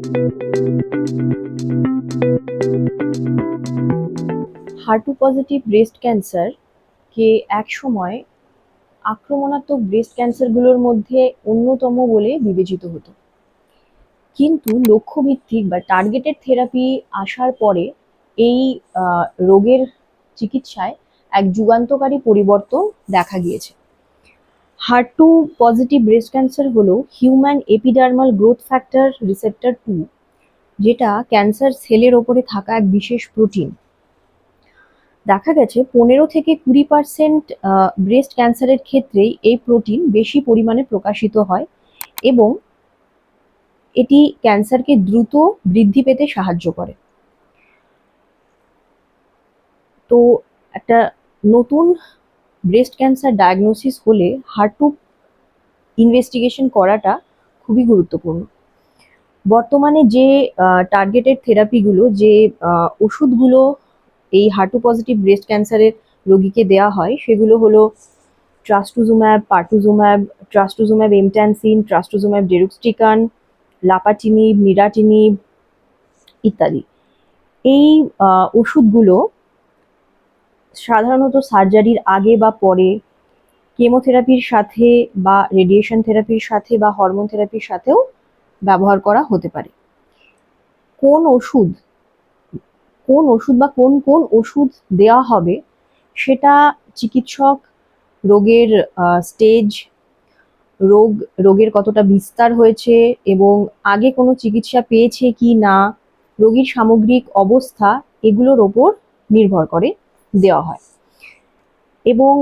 HER2 positive breast cancer কে একসময় আক্রমণাত্মক breast ক্যান্সারগুলোর মধ্যে অন্যতম বলে বিবেচিত হতো, কিন্তু লক্ষ্যভিত্তিক বা টার্গেটেড থেরাপি আসার পরে এই রোগের চিকিৎসায় এক যুগান্তকারী পরিবর্তন দেখা গিয়েছে। HER2 পজিটিভ ব্রেস্ট ক্যান্সার হলো human epidermal growth factor receptor 2, যেটা ক্যান্সার সেলের ওপরে থাকা এক বিশেষ প্রোটিন। দেখা গেছে 15 থেকে 20% ব্রেস্ট ক্যান্সারের ক্ষেত্রেই এই প্রোটিন বেশি পরিমাণে প্রকাশিত হয় এবং এটি ক্যান্সারকে দ্রুত বৃদ্ধি পেতে সাহায্য করে। তো একটা নতুন ব্রেস্ট ক্যান্সার ডায়াগনোসিস হলে HER2 ইনভেস্টিগেশন করাটা খুবই গুরুত্বপূর্ণ। বর্তমানে যে টার্গেটেড থেরাপিগুলো, যে ওষুধগুলো এই HER2 পজিটিভ ব্রেস্ট ক্যান্সারের রোগীকে দেওয়া হয় সেগুলো হলো ট্রাস্টুজুম্যাব, পার্টুজুম্যাব, ট্রাস্টুজুম্যাব এমট্যানসিন, ট্রাস্টুজুম্যাব ডেরুক্সটিকান, লাপাটিনিব, নিরাটিনিব ইত্যাদি। এই ওষুধগুলো সাধারণত সার্জারির আগে বা পরে, কেমোথেরাপির সাথে বা রেডিয়েশন থেরাপির সাথে বা হরমোন থেরাপির সাথেও ব্যবহার করা হতে পারে। কোন ওষুধ বা কোন ওষুধ দেওয়া হবে সেটা চিকিৎসক রোগের স্টেজ, রোগের কতটা বিস্তার হয়েছে এবং আগে কোনো চিকিৎসা পেয়েছে কি না, রোগীর সামগ্রিক অবস্থা, এগুলোর ওপর নির্ভর করে দেওয়া হয়। এবং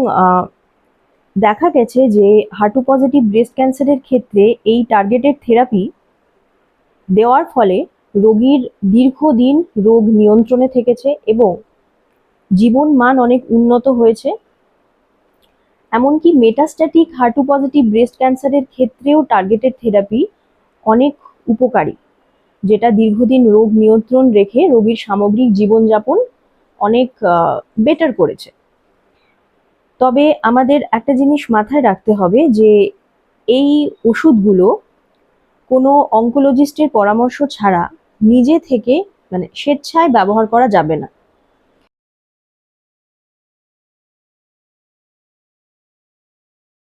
দেখা গেছে যে HER2 পজিটিভ ব্রেস্ট ক্যান্সারের ক্ষেত্রে এই টার্গেটেড থেরাপি দেওয়ার ফলে রোগীর দীর্ঘদিন রোগ নিয়ন্ত্রণে থেকেছে এবং জীবন মান অনেক উন্নত হয়েছে। এমনকি মেটাস্ট্যাটিক HER2 পজিটিভ ব্রেস্ট ক্যান্সারের ক্ষেত্রেও টার্গেটেড থেরাপি অনেক উপকারী, যেটা দীর্ঘদিন রোগ নিয়ন্ত্রণ রেখে রোগীর সামগ্রিক জীবনযাপন অনেক বেটার করেছে। তবে আমাদের একটা জিনিস মাথায় রাখতে হবে যে এই ওষুধগুলো কোনো অঙ্কোলজিস্টের পরামর্শ ছাড়া নিজে থেকে স্বেচ্ছায় ব্যবহার করা যাবে না।